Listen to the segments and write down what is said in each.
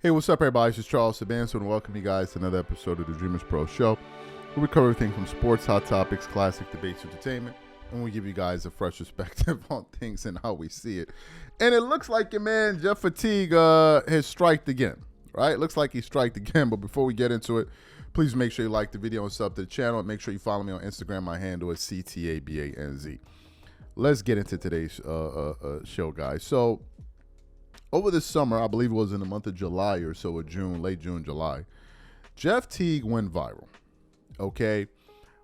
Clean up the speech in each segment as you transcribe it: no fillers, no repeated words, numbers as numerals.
Hey, what's up, everybody? This is Charles Sabanso, and welcome you guys to another episode of the DREAMERSPRO show, where we cover everything from sports, hot topics, classic debates, entertainment, and we give you guys a fresh perspective on things and how we see it. And it looks like your man Jeff Teague has striked again, right? It looks like he striked again, but before we get into it, please make sure you like the video and sub to the channel, and make sure you follow me on Instagram. My handle is CTABANZ. Let's get into today's show, guys. So, over the summer, I believe it was in the month of July or so, or June, late June, July, Jeff Teague went viral, okay?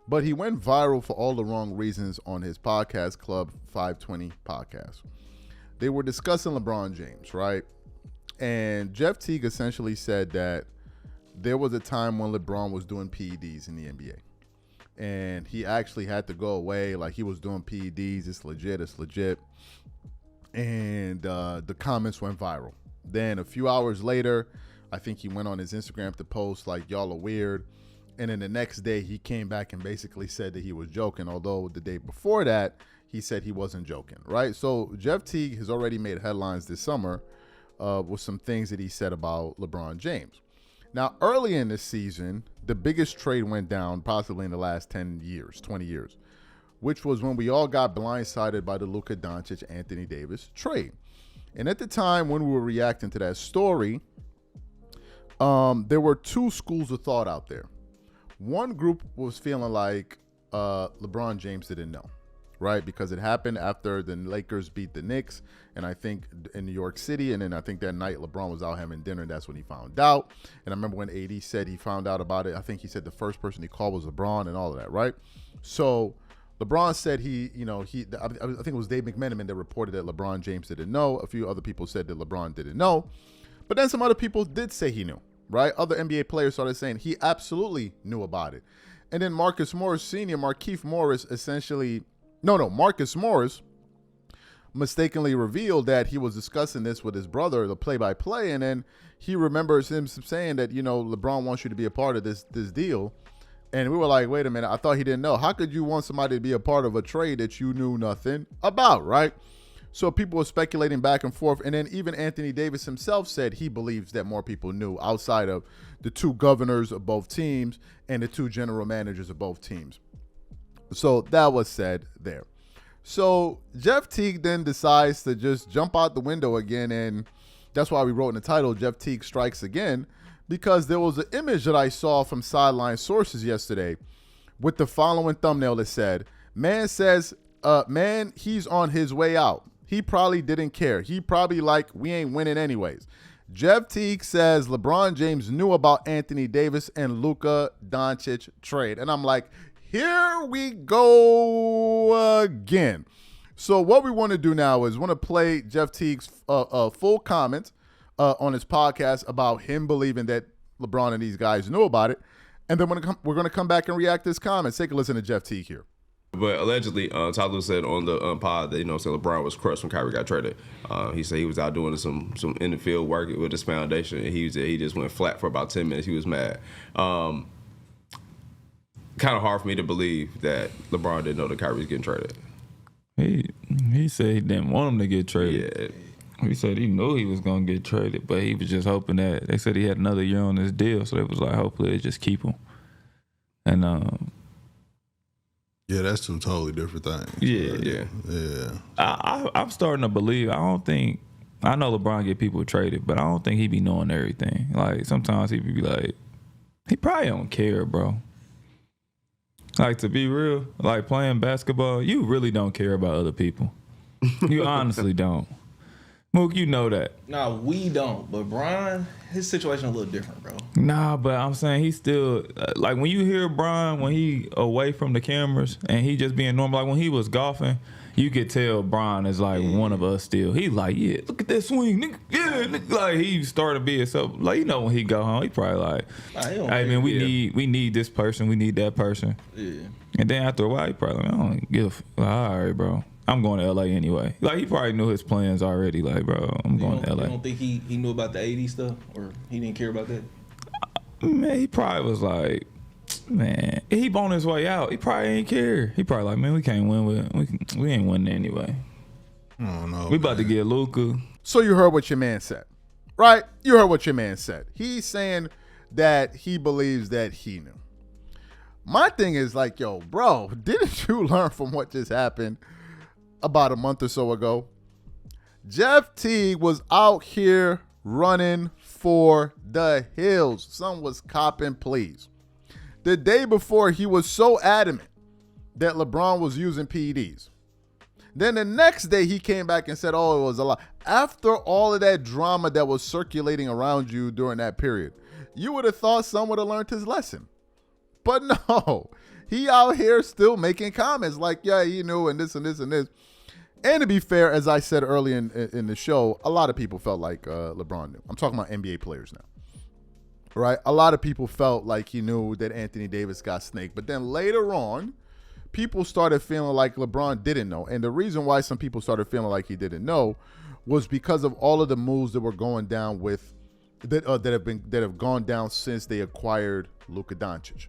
But he went viral for all the wrong reasons on his podcast, Club 520 podcast. They were discussing LeBron James, right? And Jeff Teague essentially said that there was a time when LeBron was doing PEDs in the NBA. And he actually had to go away, like he was doing PEDs, it's legit. And the comments went viral. Then a few hours later, I think he went on his Instagram to post like, y'all are weird. And then the next day he came back and basically said that he was joking, although the day before that he said he wasn't joking, right? So Jeff Teague has already made headlines this summer with some things that he said about LeBron James. Now, early in this season, the biggest trade went down possibly in the last 10 years, 20 years, which was when we all got blindsided by the Luka Doncic, Anthony Davis trade. And at the time when we were reacting to that story, there were two schools of thought out there. One group was feeling like LeBron James didn't know, right? Because it happened after the Lakers beat the Knicks, and I think in New York City, and then I think that night LeBron was out having dinner, and that's when he found out. And I remember when AD said he found out about it, I think he said the first person he called was LeBron and all of that, right? So LeBron said I think it was Dave McMenamin that reported that LeBron James didn't know. A few other people said that LeBron didn't know. But then some other people did say he knew, right? Other NBA players started saying he absolutely knew about it. And then Marcus Morris Sr., Markieff Morris, Marcus Morris mistakenly revealed that he was discussing this with his brother, the play-by-play, and then he remembers him saying that, LeBron wants you to be a part of this deal. And we were like, wait a minute, I thought he didn't know. How could you want somebody to be a part of a trade that you knew nothing about, right? So people were speculating back and forth. And then even Anthony Davis himself said he believes that more people knew outside of the two governors of both teams and the two general managers of both teams. So that was said there. So Jeff Teague then decides to just jump out the window again. And that's why we wrote in the title, Jeff Teague Strikes Again, because there was an image that I saw from sideline sources yesterday with the following thumbnail that said, man says, he's on his way out. He probably didn't care. He probably like, we ain't winning anyways. Jeff Teague says LeBron James knew about Anthony Davis and Luka Doncic trade. And I'm like, here we go again. So what we want to do now is want to play Jeff Teague's full comment on his podcast about him believing that LeBron and these guys knew about it. And then we're going to come back and react to his comments. Take a listen to Jeff Teague here. But allegedly, Tyler said on the pod that, so LeBron was crushed when Kyrie got traded. He said he was out doing some in the field work with his foundation, and he just went flat for about 10 minutes. He was mad. Kind of hard for me to believe that LeBron didn't know that Kyrie was getting traded. He said he didn't want him to get traded. Yeah. He said he knew he was going to get traded, but he was just hoping that they said he had another year on this deal, so it was like hopefully they just keep him. And yeah, that's two totally different things. Yeah. I'm starting to believe. I know LeBron get people traded, but I don't think he be knowing everything. Like sometimes he be like, he probably don't care, bro. Like to be real, like playing basketball, you really don't care about other people. You honestly don't. Mook, you know that. Nah, we don't. But Brian, his situation a little different, bro. Nah, but I'm saying he still like when you hear Brian when he away from the cameras and he just being normal. Like when he was golfing, you could tell Brian is like one of us still. He's like, yeah, look at that swing, nigga. Yeah, nigga. Like he started being so like when he go home, he probably like, hey man, we need this person, we need that person. Yeah. And then after a while, he probably I don't give. Like, all right, bro. I'm going to LA anyway. Like he probably knew his plans already. Like, bro, I'm going to LA. You don't think he knew about the 80 stuff, or he didn't care about that? Man, he probably was like, man, he on his way out. He probably ain't care. He probably like, man, we can't win we ain't winning anyway. I don't know. We about to get Luka. So you heard what your man said, right? You heard what your man said. He's saying that he believes that he knew. My thing is like, yo, bro, didn't you learn from what just happened about a month or so ago? Jeff Teague was out here running for the hills. Son was copping please. The day before, he was so adamant that LeBron was using PEDs. Then the next day, he came back and said, oh, it was a lie. After all of that drama that was circulating around you during that period, you would have thought someone would have learned his lesson. But no, he out here still making comments like, yeah, he knew and this and this and this. And to be fair, as I said earlier in the show, a lot of people felt like LeBron knew. I'm talking about NBA players now. Right? A lot of people felt like he knew that Anthony Davis got snaked. But then later on, people started feeling like LeBron didn't know. And the reason why some people started feeling like he didn't know was because of all of the moves that were going down with that have gone down since they acquired Luka Doncic.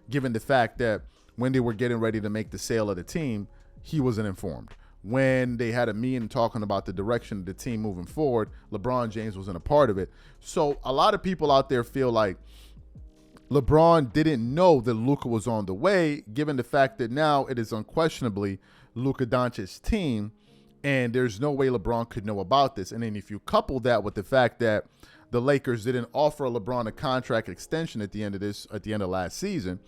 Given the fact that when they were getting ready to make the sale of the team, he wasn't informed. When they had a meeting talking about the direction of the team moving forward, LeBron James wasn't a part of it. So a lot of people out there feel like LeBron didn't know that Luka was on the way, given the fact that now it is unquestionably Luka Doncic's team, and there's no way LeBron could know about this. And then if you couple that with the fact that the Lakers didn't offer LeBron a contract extension at the end of last season,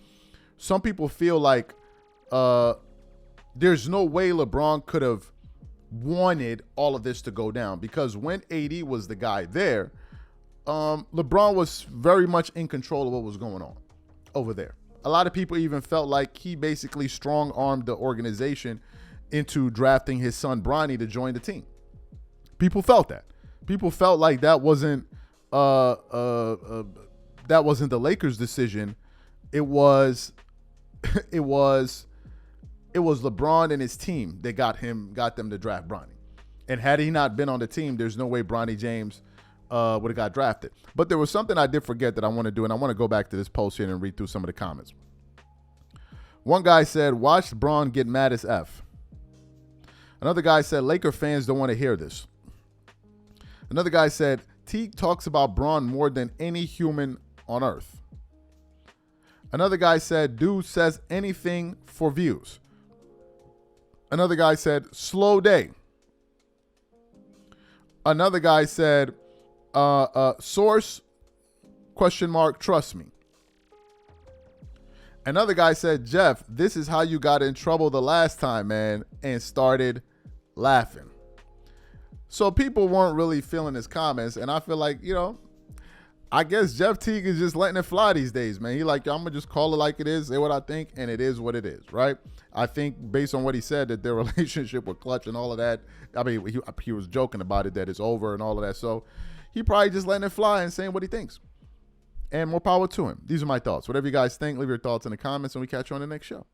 some people feel like there's no way LeBron could have wanted all of this to go down, because when AD was the guy there, LeBron was very much in control of what was going on over there. A lot of people even felt like he basically strong-armed the organization into drafting his son Bronny to join the team. People felt that. People felt like that wasn't the Lakers' decision. It was LeBron and his team that got them to draft Bronny. And had he not been on the team, there's no way Bronny James would have got drafted. But there was something I did forget that I want to do, and I want to go back to this post here and read through some of the comments. One guy said, watch Bron get mad as F. Another guy said, Laker fans don't want to hear this. Another guy said, Teague talks about Bron more than any human on earth. Another guy said, dude says anything for views. Another guy said, slow day. Another guy said, source, ? Trust me. Another guy said, Jeff, this is how you got in trouble the last time, man, and started laughing. So people weren't really feeling his comments, and I feel like, I guess Jeff Teague is just letting it fly these days, man. He like, I'm going to just call it like it is, say what I think, and it is what it is, right? I think based on what he said, that their relationship with Clutch and all of that, I mean, he was joking about it, that it's over and all of that. So he probably just letting it fly and saying what he thinks. And more power to him. These are my thoughts. Whatever you guys think, leave your thoughts in the comments, and we catch you on the next show.